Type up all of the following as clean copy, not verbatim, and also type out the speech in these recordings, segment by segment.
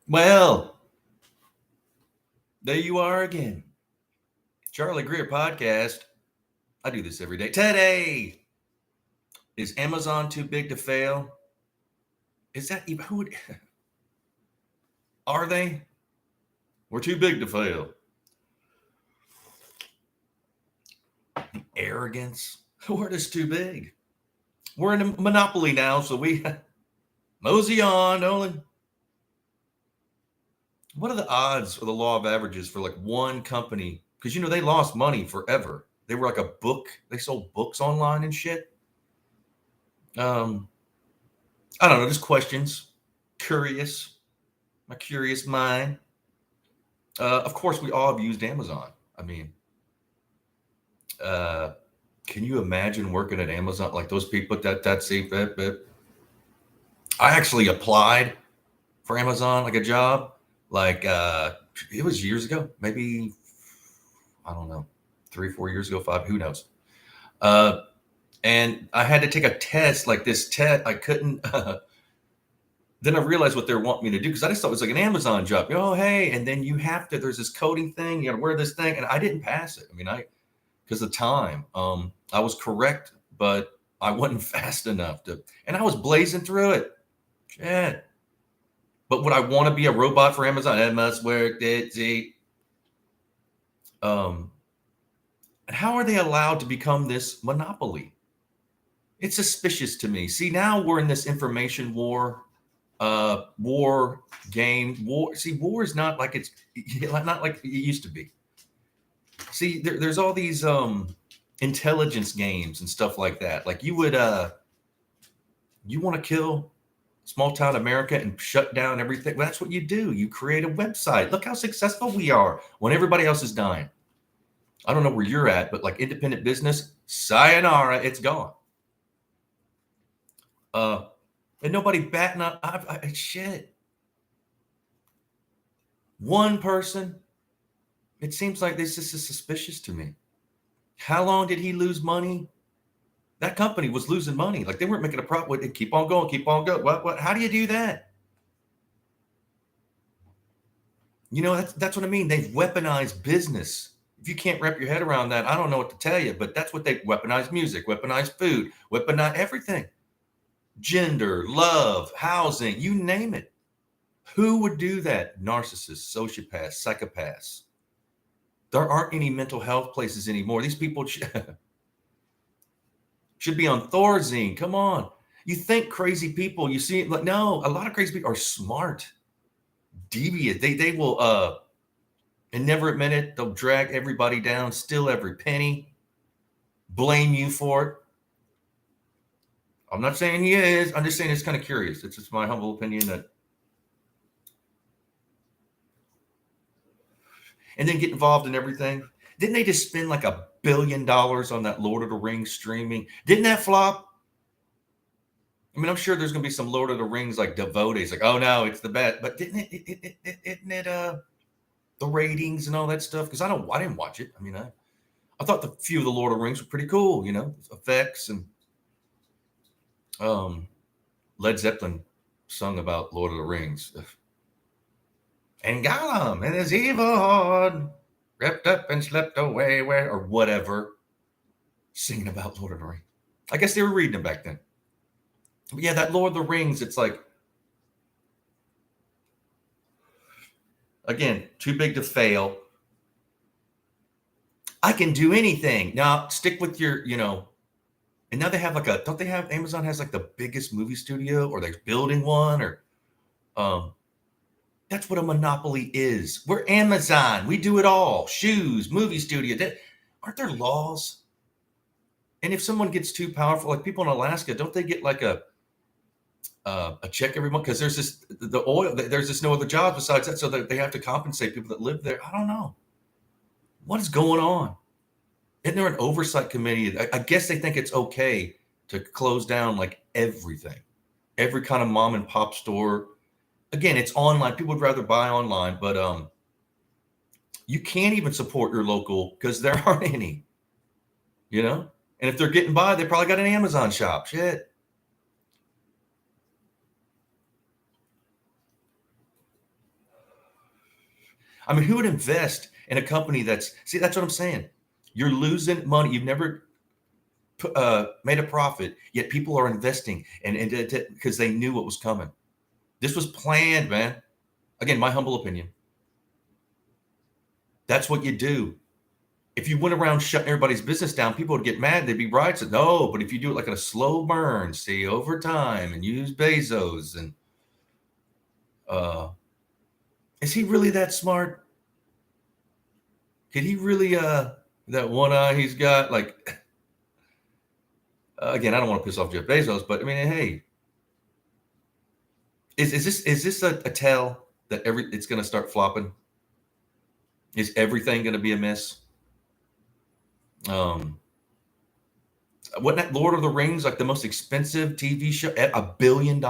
Well, there you are again. Charlie Greer podcast. I do this every day. Today, is Amazon too big to fail? Is that even who are they? We're too big to fail. The arrogance. We're just too big. We're in a monopoly now, so we mosey on, only. What are the odds or the law of averages for like one company? Because they lost money forever. They were like a book. They sold books online and shit. Um, I don't know, just questions. Curious. My curious mind. Of course, we all have used Amazon. I mean, uh, can you imagine working at Amazon like those people that see that? I actually applied for Amazon like a job, like it was years ago, maybe I don't know, 3, 4 years ago, five, who knows? Uh, and I had to take a test, like this test. I couldn't. Then I realized what they're wanting me to do because I just thought it was like an Amazon job. Oh, hey, and then you have to. There's this coding thing. You got to wear this thing, and I didn't pass it. I mean, I because of time. I was correct, but I wasn't fast enough to, and I was blazing through it. Shit. But would I want to be a robot for Amazon? It must work. See. Um, and how are they allowed to become this monopoly? It's suspicious to me. See, now we're in this information war game. War is not like it's not like it used to be. See, there's all these intelligence games and stuff like that. Like you want to kill small town America and shut down everything. Well, that's what you do. You create a website. Look how successful we are when everybody else is dying. I don't know where you're at, but like independent business, sayonara, it's gone. And nobody batting up. Shit. One person. It seems like this is suspicious to me. How long did he lose money? That company was losing money. Like they weren't making a profit. They keep on going, keep on going. What? How do you do that? That's what I mean. They've weaponized business. If you can't wrap your head around that, I don't know what to tell you. But that's what they weaponize music, weaponize food, weaponize everything. Gender, love, housing, you name it. Who would do that? Narcissists, sociopaths, psychopaths. There aren't any mental health places anymore. These people should be on Thorazine. Come on. You think crazy people, you see it like, no, a lot of crazy people are smart, devious. They will and never admit it. They'll drag everybody down, steal every penny, blame you for it. I'm not saying he is. I'm just saying it's kind of curious. It's just my humble opinion that. And then get involved in everything. Didn't they just spend like $1 billion on that Lord of the Rings streaming? Didn't that flop? I mean, I'm sure there's going to be some Lord of the Rings like devotees, like, oh no, it's the best. But didn't isn't it the ratings and all that stuff? Because I didn't watch it. I mean, I thought the few of the Lord of the Rings were pretty cool. Effects and um, Led Zeppelin sung about Lord of the Rings. And Gollum and his evil horde ripped up and slipped away where or whatever, singing about Lord of the Rings. I guess they were reading it back then. But yeah, that Lord of the Rings, it's like, again, too big to fail. I can do anything. Now stick with your, and now they have don't they have, Amazon has like the biggest movie studio, or they're building one, or that's what a monopoly is. We're Amazon. We do it all. Shoes, movie studio. Aren't there laws? And if someone gets too powerful, like people in Alaska, don't they get like a check every month? Because there's the oil. There's just no other jobs besides that, so that they have to compensate people that live there. I don't know what is going on. Isn't there an oversight committee? I guess they think it's okay to close down like everything, every kind of mom and pop store. Again, it's online. People would rather buy online, but you can't even support your local because there aren't any. And if they're getting by, they probably got an Amazon shop. Shit. I mean, who would invest in a company see, that's what I'm saying. You're losing money. You've never made a profit, yet people are investing and because they knew what was coming. This was planned, man. Again, my humble opinion. That's what you do. If you went around shutting everybody's business down, people would get mad. They'd be riots. No, but if you do it like in a slow burn, see, over time, and use Bezos, and is he really that smart? Could he really that one eye he's got? Like, again, I don't want to piss off Jeff Bezos, but I mean, hey, is this a tell that it's going to start flopping? Is everything going to be a miss? Wasn't that Lord of the Rings like the most expensive TV show at $1 billion?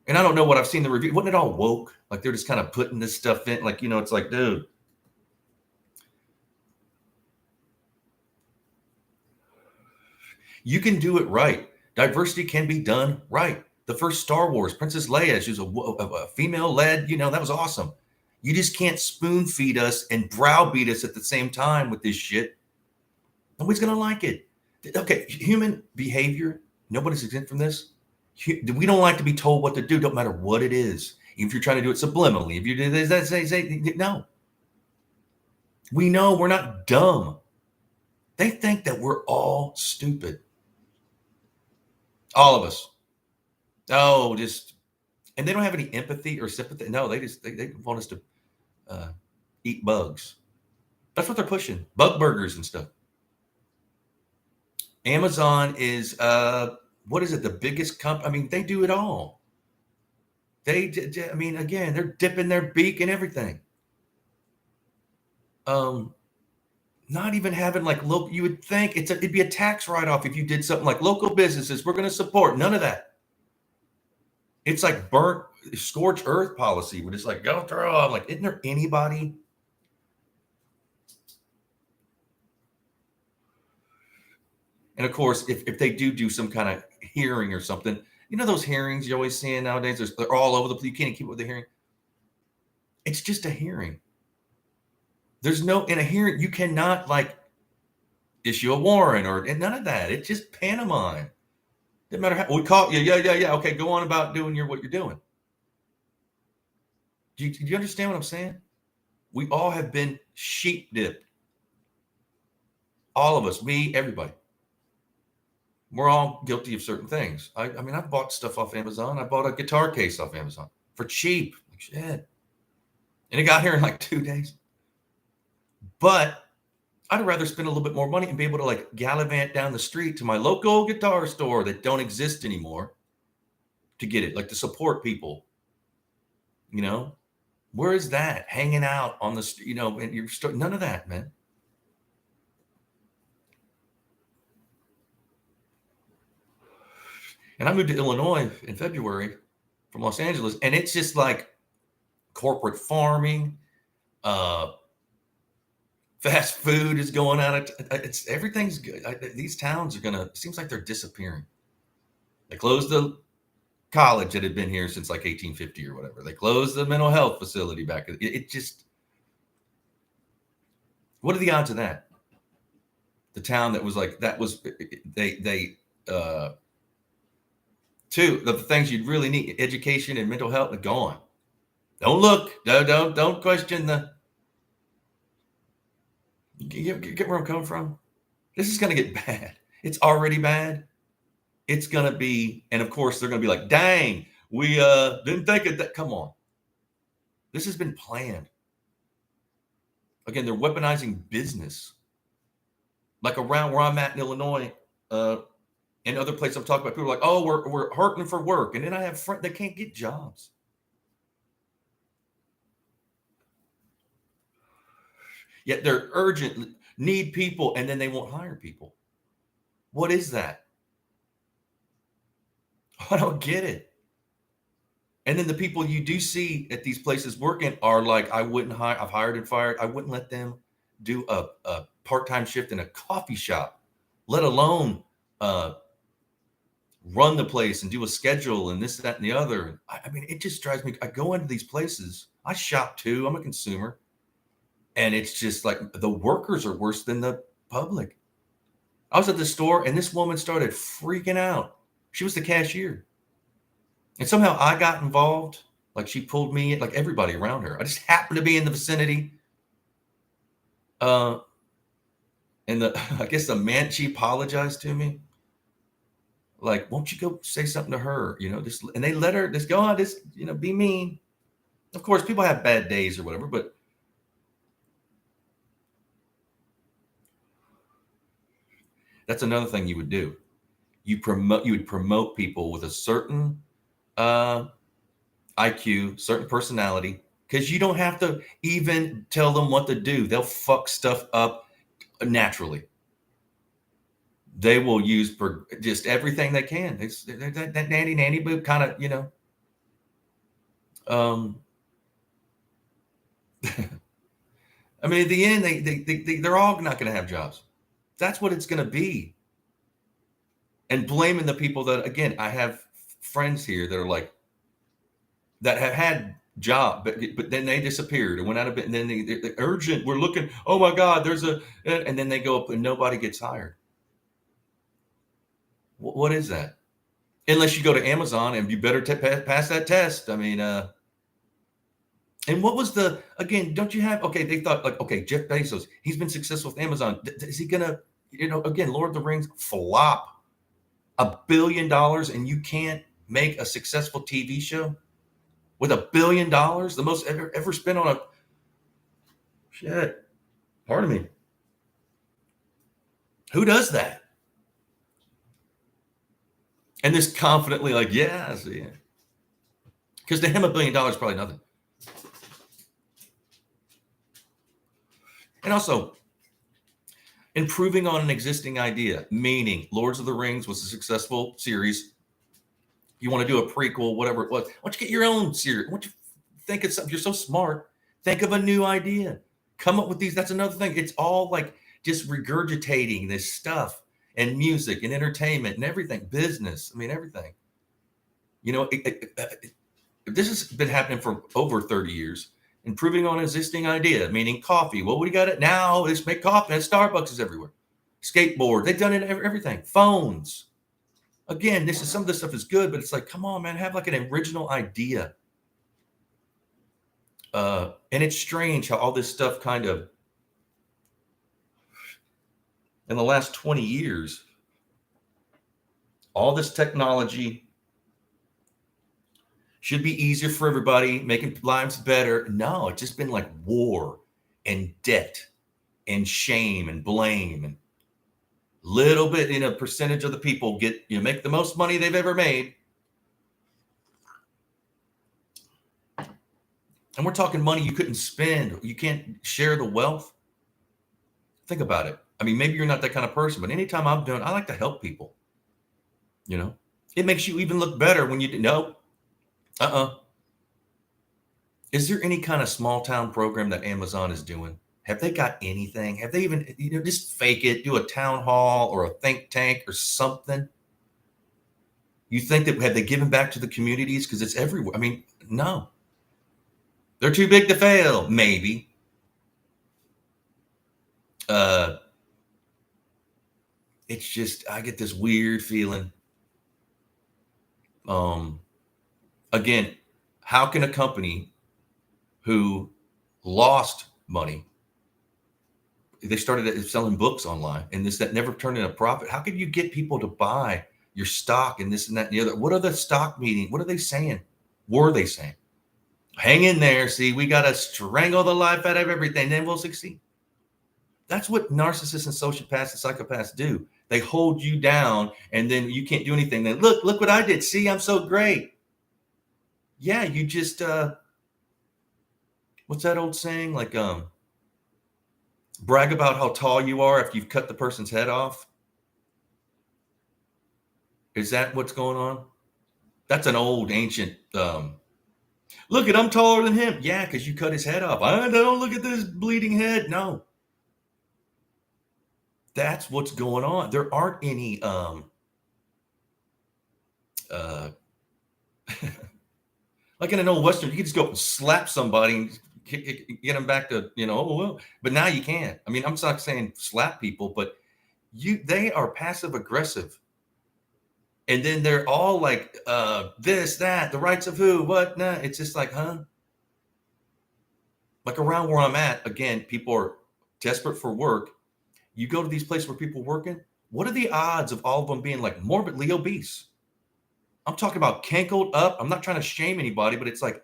And I don't know what I've seen the review. Wasn't it all woke? Like they're just kind of putting this stuff in. Like, it's like, dude. You can do it right. Diversity can be done right. The first Star Wars, Princess Leia, she was a female-led, that was awesome. You just can't spoon feed us and browbeat us at the same time with this shit. Nobody's going to like it. Okay, human behavior, nobody's exempt from this. We don't like to be told what to do, don't matter what it is. Even if you're trying to do it subliminally, if you do this, say, no. We know we're not dumb. They think that we're all stupid. All of us. Oh, and they don't have any empathy or sympathy. No, they want us to eat bugs. That's what they're pushing. Bug burgers and stuff. Amazon is, what is it? The biggest company. I mean, they do it all. I mean, again, they're dipping their beak in everything. Not even having like local, you would think it'd be a tax write-off if you did something like local businesses, we're going to support. None of that. It's like scorched earth policy. We're just like, go through. I'm like, isn't there anybody? And of course, if they do some kind of hearing or something, those hearings you always see nowadays, they're all over the place. You can't keep up with the hearing. It's just a hearing. In a hearing, you cannot like issue a warrant or none of that. It's just pantomime. Doesn't matter how we call you. Yeah. Okay, go on about doing what you're doing. Do you understand what I'm saying? We all have been sheep dipped. All of us, me, everybody. We're all guilty of certain things. I mean, I bought stuff off Amazon. I bought a guitar case off Amazon for cheap. Like shit. And it got here in like 2 days. But I'd rather spend a little bit more money and be able to like gallivant down the street to my local guitar store that don't exist anymore to get it, like to support people. Where is that? Hanging out on the, and you're none of that, man. And I moved to Illinois in February from Los Angeles, and it's just like corporate farming, fast food is going out. Everything's good. These towns seems like they're disappearing. They closed the college that had been here since like 1850 or whatever. They closed the mental health facility back. What are the odds of that? The town that was like, two of the things you'd really need, education and mental health, are gone. Don't look. Don't question the. Get where I'm coming from? This is going to get bad. It's already bad. It's going to be, and of course, they're going to be like, dang, we didn't think of that. Come on. This has been planned. Again, they're weaponizing business. Like around where I'm at in Illinois, and other places I'm talking about, people are like, oh, we're hurting for work. And then I have friends that can't get jobs. Yet they're urgent, need people, and then they won't hire people. What is that? I don't get it. And then the people you do see at these places working are like, I wouldn't hire, I've hired and fired. I wouldn't let them do a part-time shift in a coffee shop, let alone run the place and do a schedule and this, that, and the other. I mean, it just drives me. I go into these places I shop too. I'm a consumer. And it's just like the workers are worse than the public. I was at the store and this woman started freaking out. She was the cashier. And somehow I got involved. Like she pulled me in, like everybody around her. I just happened to be in the vicinity. Uh, and the I guess the man, she apologized to me. Like, won't you go say something to her? Just and they let her just go on, just be mean. Of course, people have bad days or whatever, but that's another thing you would do. You would promote people with a certain uh IQ, certain personality, because you don't have to even tell them what to do. They'll fuck stuff up naturally. They will use just everything they can. That nanny boo kind of, Um, I mean, at the end, they're all not going to have jobs. That's what it's going to be. And blaming the people that, again, I have friends here that are like, that have had job, but then they disappeared and went out of it. And then they urgent, we're looking, oh my God, and then they go up and nobody gets hired. What is that? Unless you go to Amazon and you better pass that test. I mean, and what was again, don't you have, okay, they thought like, okay, Jeff Bezos, he's been successful with Amazon. Is he going to, again, Lord of the Rings flop $1 billion and you can't make a successful TV show with $1 billion, the most ever spent on a shit. Pardon me. Who does that? And this confidently, like, yeah, I see it. Because to him, $1 billion is probably nothing. And also, improving on an existing idea, meaning Lords of the Rings was a successful series. You want to do a prequel, whatever it was. Why don't you get your own series? Why don't you think of something? You're so smart. Think of a new idea. Come up with these. That's another thing. It's all like just regurgitating this stuff and music and entertainment and everything, business. I mean, everything. This has been happening for over 30 years. Improving on an existing idea, meaning coffee. Well, we got it now. Let's make coffee. And Starbucks is everywhere. Skateboard. They've done it everything. Phones. Again, some of this stuff is good, but it's like, come on, man, have like an original idea. And it's strange how all this stuff kind of, in the last 20 years, all this technology should be easier for everybody, making lives better. No, it's just been like war and debt and shame and blame. And little bit, percentage of the people make the most money they've ever made. And we're talking money you couldn't spend. You can't share the wealth. Think about it. I mean, maybe you're not that kind of person, but anytime I like to help people. It makes you even look better when you no. Is there any kind of small town program that Amazon is doing? Have they got anything? Have they even, just fake it, do a town hall or a think tank or something? You think that have they given back to the communities? Because it's everywhere. I mean, no. They're too big to fail, maybe. It's just, I get this weird feeling. Again, how can a company who lost money, they started selling books online and that never turned into a profit. How could you get people to buy your stock and this and that and the other? What are the stock meetings? What are they saying? Were they saying? Hang in there. See, we got to strangle the life out of everything. Then we'll succeed. That's what narcissists and sociopaths and psychopaths do. They hold you down and then you can't do anything. Then look what I did. See, I'm so great. Yeah, you just, what's that old saying? Like, brag about how tall you are after you've cut the person's head off. Is that what's going on? That's an old ancient, look I'm taller than him. Yeah, because you cut his head off. I don't look at this bleeding head. No. That's what's going on. There aren't any Like in an old Western, you could just go up and slap somebody and get them back to, oh, well, but now you can't. I mean, I'm not saying slap people, but they are passive aggressive. And then they're all like, this, that, the rights of who, what, nah. It's just like, huh? Like around where I'm at, again, people are desperate for work. You go to these places where people are working. What are the odds of all of them being like morbidly obese? I'm talking about cankled up. I'm not trying to shame anybody, but it's like,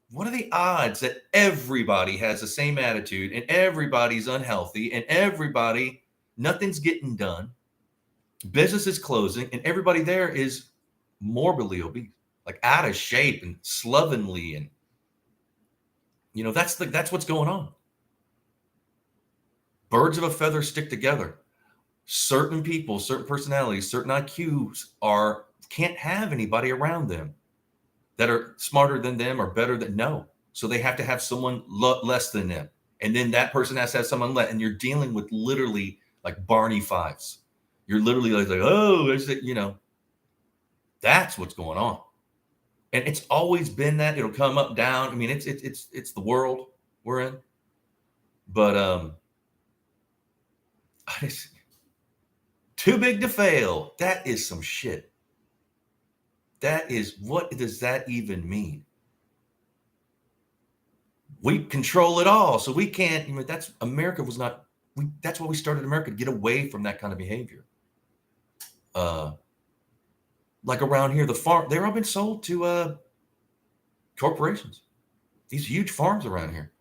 what are the odds that everybody has the same attitude and everybody's unhealthy and nothing's getting done? Business is closing and everybody there is morbidly obese, like out of shape and slovenly. And, that's what's going on. Birds of a feather stick together. Certain people, certain personalities, certain IQs can't have anybody around them that are smarter than them or better than no. So they have to have someone less than them. And then that person has to have someone less. And you're dealing with literally like Barney Fives. You're literally like, oh, is it, that's what's going on. And it's always been that. It'll come up, down. I mean, it's the world we're in. But too big to fail. That is some shit. What does that even mean? We control it all, so we can't. That's America was not. That's why we started America, to get away from that kind of behavior. Like around here, the farm, they've all been sold to corporations. These huge farms around here.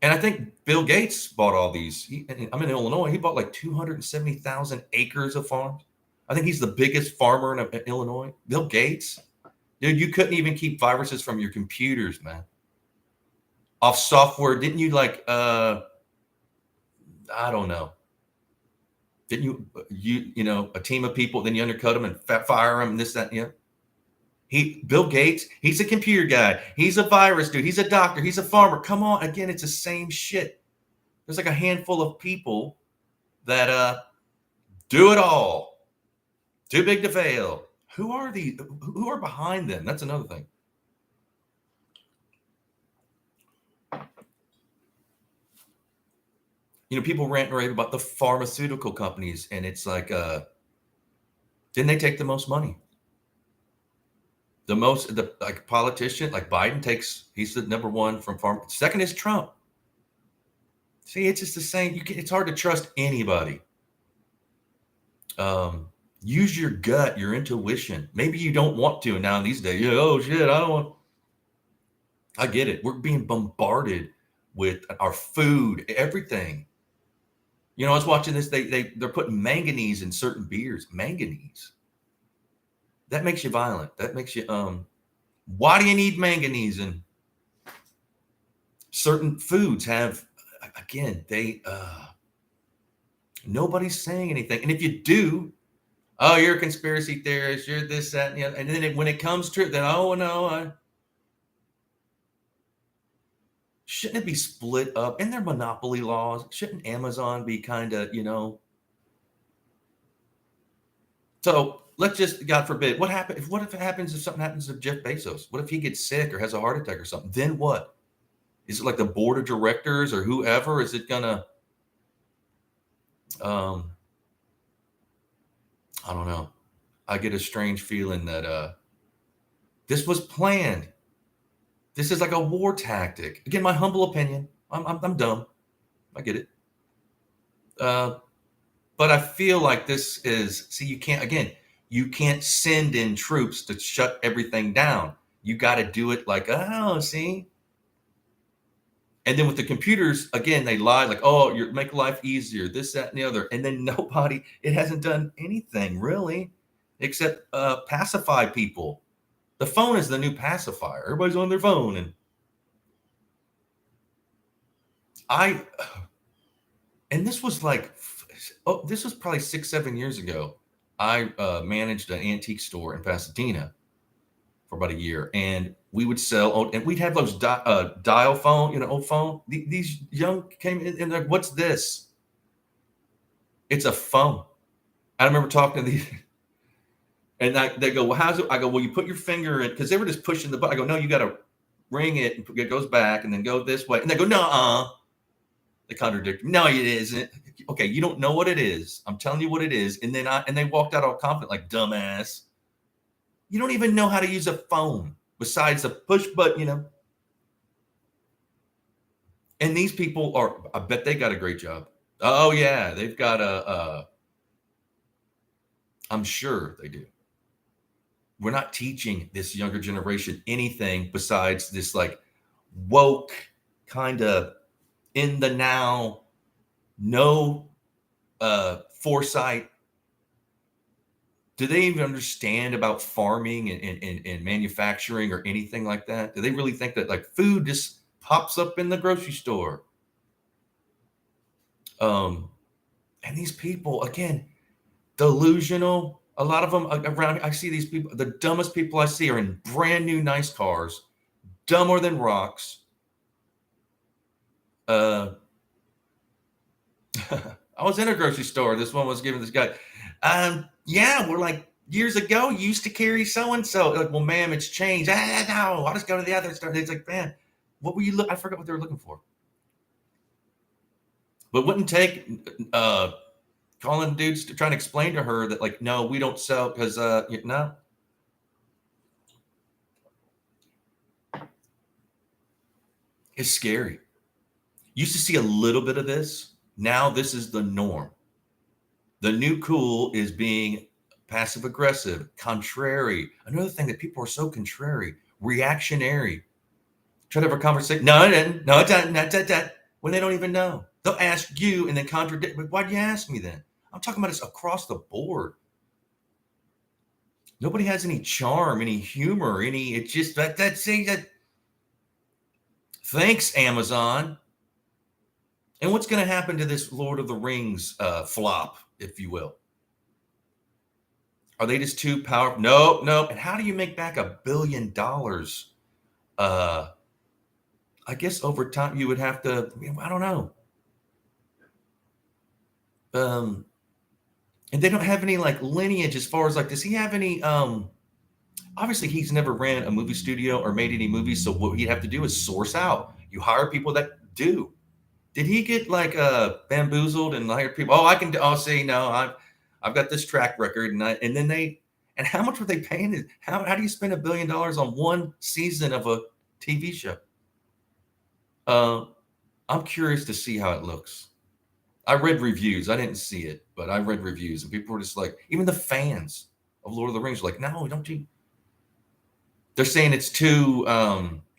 And I think Bill Gates bought all these. I'm in Illinois. He bought like 270,000 acres of farms. I think he's the biggest farmer in Illinois. Bill Gates. Dude, you couldn't even keep viruses from your computers, man. Off software. Didn't you I don't know. Didn't you, a team of people, then you undercut them and fire them and this, that, Bill Gates, he's a computer guy. He's a virus dude. He's a doctor. He's a farmer. Come on. Again, it's the same shit. There's like a handful of people that do it all. Too big to fail. Who are these? Who are behind them? That's another thing. People rant and rave about the pharmaceutical companies, and it's like, didn't they take the most money? Like politician, like Biden he's the number one from farm. Second is Trump. See, it's just the same. It's hard to trust anybody. Use your gut, your intuition. Maybe you don't want to now these days. Oh shit, I don't want. I get it. We're being bombarded with our food, everything. I was watching this. They're putting manganese in certain beers. Manganese. That makes you violent. That makes you why do you need manganese in certain foods? Have, again, nobody's saying anything. And if you do, oh, you're a conspiracy theorist, you're this, that, and the other. And then when it comes to it, then, oh no, shouldn't it be split up? In their monopoly laws, shouldn't Amazon be kind of, So let's just, God forbid, what if it happens if something happens to Jeff Bezos? What if he gets sick or has a heart attack or something? Then what? Is it like the board of directors or whoever? Is it gonna, I don't know. I get a strange feeling that this was planned. This is like a war tactic. Again, my humble opinion. I'm dumb. I get it. But I feel like this is, see, you can't send in troops to shut everything down. You got to do it like, oh, see. And then with the computers, again, they lie like, oh, you make life easier, this, that, and the other. And then it hasn't done anything really, except pacify people. The phone is the new pacifier. Everybody's on their phone. And this was this was probably 6-7 years ago. I managed an antique store in Pasadena for about a year, and we would sell, and we'd have those dial phone, old phone. These young came in and they're like, what's this? It's a phone. I remember talking to these. And they go, well, how's it? I go, well, you put your finger in, because they were just pushing the button. I go, no, you got to ring it, and it goes back, and then go this way. And they go, no, they contradict me. No, it isn't. Okay, you don't know what it is. I'm telling you what it is. And then they walked out all confident, like, dumbass. You don't even know how to use a phone besides a push button. And these people I bet they got a great job. Oh yeah, they've got I'm sure they do. We're not teaching this younger generation anything besides this like woke kind of in the now, no foresight. Do they even understand about farming and manufacturing or anything like that? Do they really think that like food just pops up in the grocery store? And these people, again, delusional. A lot of them around. I see these people. The dumbest people I see are in brand new, nice cars, dumber than rocks. I was in a grocery store. This one was giving this guy, yeah, we're like years ago, you used to carry so and so. Like, well, ma'am, it's changed. No, I'll just go to the other store. It's like, man, what were you look? I forgot what they were looking for. But wouldn't take calling dudes to trying to explain to her that like, no, we don't sell because no. It's scary. Used to see a little bit of this. Now this is the norm. The new cool is being passive aggressive, contrary. Another thing that people are so contrary, reactionary. Try to have a conversation. No, when they don't even know. They'll ask you and then contradict. But why'd you ask me then? I'm talking about this across the board. Nobody has any charm, any humor, it's just that's saying that. Thanks, Amazon. And what's going to happen to this Lord of the Rings flop, if you will? Are they just too powerful? No. And how do you make back $1 billion? I guess over time you would have to, I don't know. And they don't have any like lineage as far as like, does he have any, obviously he's never ran a movie studio or made any movies. So what he'd have to do is source out. You hire people that do. Did he get like bamboozled and hired people? Oh, I can. Oh, see, no, I've got this track record, and then and how much were they paying? How do you spend $1 billion on one season of a TV show? I'm curious to see how it looks. I read reviews. I didn't see it, but I read reviews, and people were just like, even the fans of Lord of the Rings were like, no, don't you? They're saying it's too.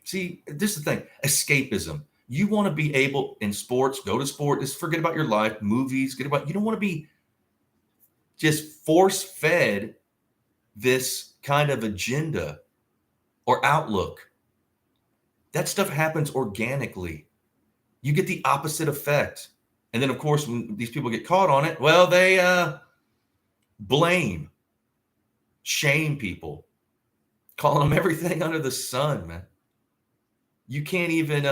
See, this is the thing: escapism. You want to be able in sports, go to sport, just forget about your life, movies, you don't want to be just force fed this kind of agenda or outlook. That stuff happens organically. You get the opposite effect. And then, of course, when these people get caught on it, well, they blame, shame people, calling them everything under the sun, man. You can't even...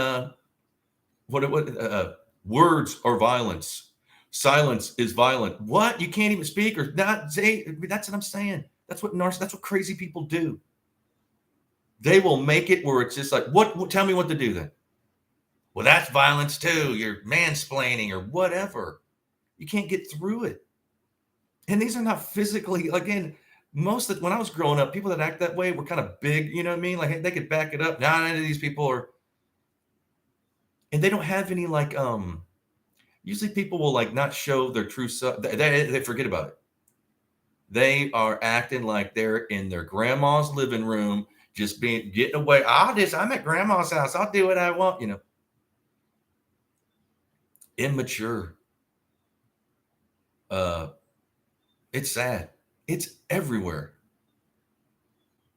words are violence. Silence is violent. What? You can't even speak or not say. That's what I'm saying. That's what crazy people do. They will make it where it's just like, what? Tell me what to do then. Well, that's violence too. You're mansplaining or whatever. You can't get through it. And these are not physically, again, when I was growing up, people that act that way were kind of big, you know what I mean? Like they could back it up. Now, none of these people are. And they don't have any like usually people will like not show their true self. They forget about it. They are acting like they're in their grandma's living room, just getting away. I'm at grandma's house. I'll do what I want, Immature. It's sad. It's everywhere.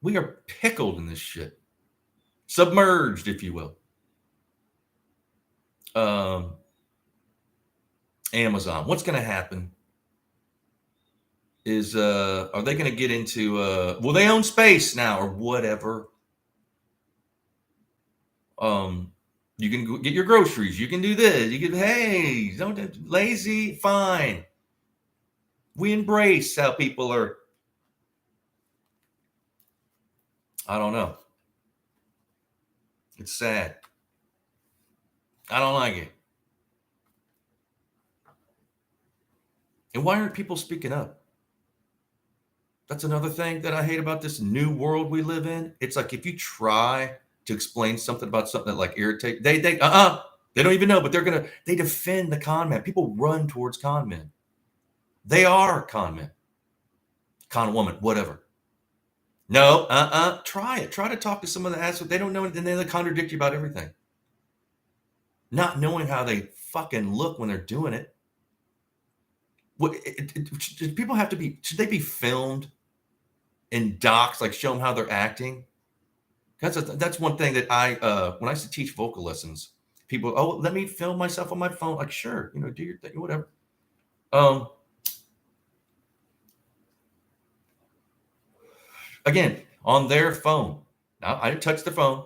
We are pickled in this shit. Submerged, if you will. Amazon. What's going to happen is, are they going to get into, well, they own space now or whatever. You can go get your groceries. You can do this. You can, hey, don't lazy. Fine. We embrace how people are I don't know. It's sad. I don't like it. And why aren't people speaking up? That's another thing that I hate about this new world we live in. It's like if you try to explain something about something that like irritate, they don't even know, but they defend the con man. People run towards con men. They are con men, con woman, whatever. No, try it. Try to talk to some of the assholes. They don't know it, and they contradict you about everything. Not knowing how they fucking look when they're doing it. What should people have to be? Should they be filmed in docs, like show them how they're acting? That's one thing that when I used to teach vocal lessons, people, oh, let me film myself on my phone. Like, sure, do your thing, whatever. Again, on their phone. Now, I didn't touch the phone.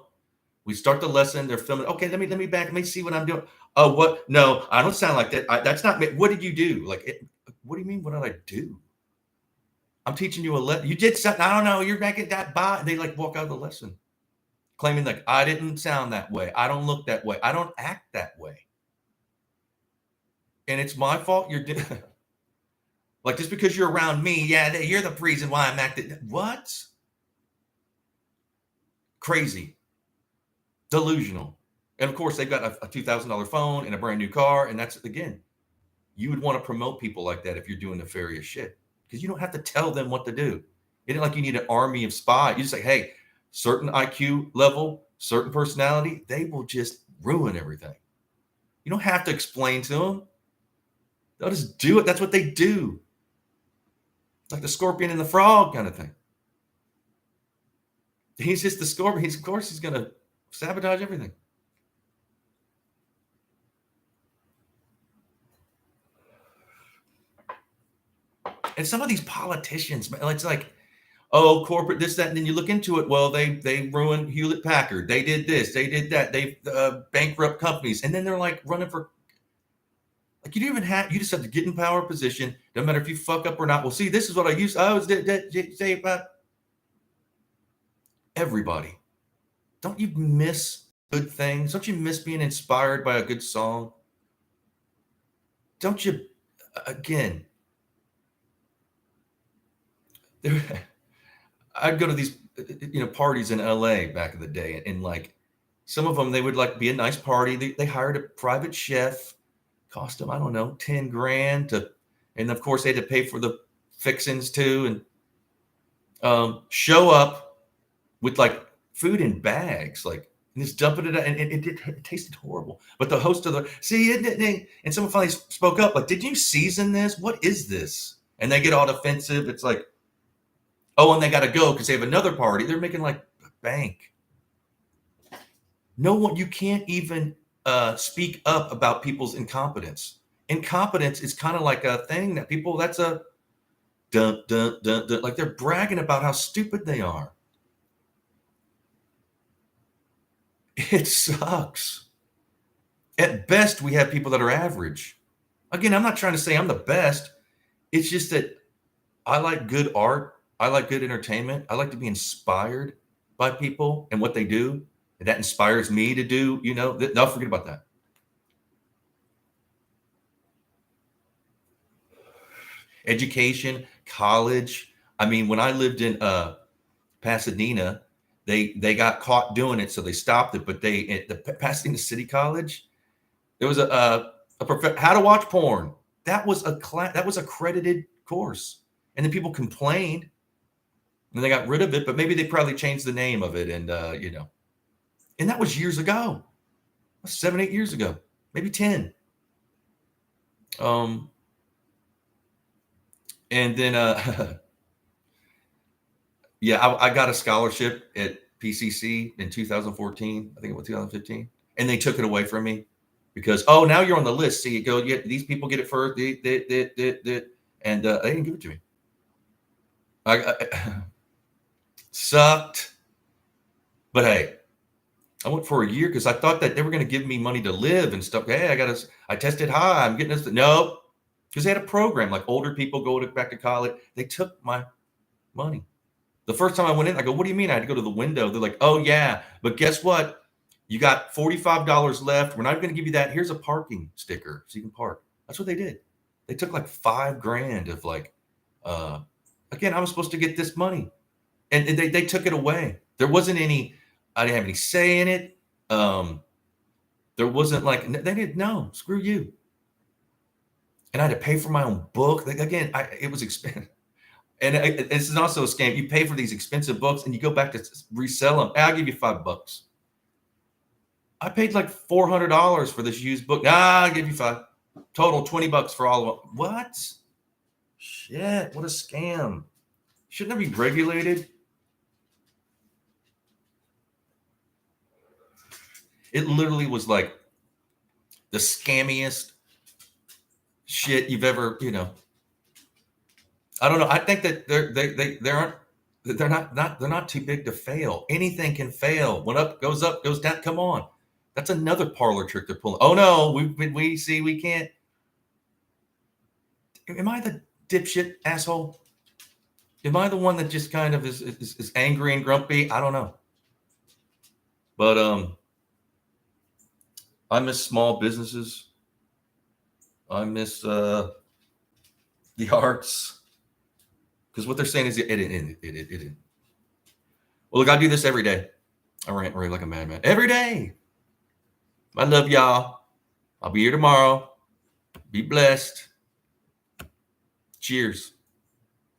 We start the lesson. They're filming. Okay, let me back. Let me see what I'm doing. Oh, what? No, I don't sound like that. That's not me. What did you do? What do you mean? What did I do? I'm teaching you a lesson. You did something. I don't know. You're making that by. They like walk out of the lesson, claiming like I didn't sound that way. I don't look that way. I don't act that way, and it's my fault. You're like just because you're around me. Yeah, you're the reason why I'm acting. What? Crazy. Delusional. And of course, they've got a $2,000 phone and a brand new car. And that's, again, you would want to promote people like that if you're doing nefarious shit because you don't have to tell them what to do. It isn't like you need an army of spies. You just say, hey, certain IQ level, certain personality, they will just ruin everything. You don't have to explain to them. They'll just do it. That's what they do. Like the scorpion and the frog kind of thing. He's just the scorpion. Of course, he's going to sabotage everything. And some of these politicians, it's like, oh, corporate this, that, and then you look into it. Well, they ruined Hewlett Packard. They did this. They did that. They bankrupt companies, and then they're like running for. Like you just have to get in power position. Doesn't matter if you fuck up or not. Well, see, this is what I used. I was say about everybody. Don't you miss good things? Don't you miss being inspired by a good song? Don't you? Again, I'd go to these parties in LA back in the day, and like some of them, they would like be a nice party. They hired a private chef, cost them, I don't know, 10 grand and of course they had to pay for the fixings too, and show up with like food in bags, like and just dumping it out, and it tasted horrible. But the host of and someone finally spoke up, like, did you season this? What is this? And they get all defensive. It's like, oh, and they got to go because they have another party. They're making like a bank. No one, you can't even speak up about people's incompetence. Incompetence is kind of like a thing that people, that's a dun, dun, dun, dun, like they're bragging about how stupid they are. It sucks. At best, we have people that are average. Again, I'm not trying to say I'm the best. It's just that I like good art. I like good entertainment. I like to be inspired by people and what they do. And that inspires me to do, no, forget about that. Education, college. I mean, when I lived in Pasadena, they got caught doing it, so they stopped it. But the Pasadena City College, there was a how to watch porn. That was that was accredited course, and then people complained, and they got rid of it. But maybe they probably changed the name of it, and and that was years ago, 7, 8 years ago, maybe 10. And then yeah, I got a scholarship at PCC in 2014. I think it was 2015, and they took it away from me because now you're on the list. So you go, these people get it first, and they didn't give it to me. I sucked, but hey, I went for a year because I thought that they were going to give me money to live and stuff. Hey, I tested high. I'm getting this. No, because they had a program like older people go back to college. They took my money. The first time I went in, I go, what do you mean? I had to go to the window. They're like, oh yeah, but guess what? You got $45 left. We're not going to give you that. Here's a parking sticker so you can park. That's what they did. They took like $5,000 of like, uh, again, I was supposed to get this money, and they took it away. There wasn't any. I didn't have any say in it. There wasn't like they didn't. No, screw you. And I had to pay for my own book. Like, again, it was expensive. And this is also a scam. You pay for these expensive books and you go back to resell them. Hey, I'll give you $5. I paid like $400 for this used book. I'll give you $5. Total $20 for all of them. What? Shit, what a scam. Shouldn't that be regulated? It literally was like the scammiest shit you've ever, I don't know. I think that they're not too big to fail. Anything can fail. When up, goes down. Come on. That's another parlor trick they're pulling. Oh no, we see we can't. Am I the dipshit asshole? Am I the one that just kind of is angry and grumpy? I don't know. But I miss small businesses. I miss the arts. Because what they're saying is it. Well, look, I do this every day. I rant like a madman every day. I love y'all. I'll be here tomorrow. Be blessed. Cheers.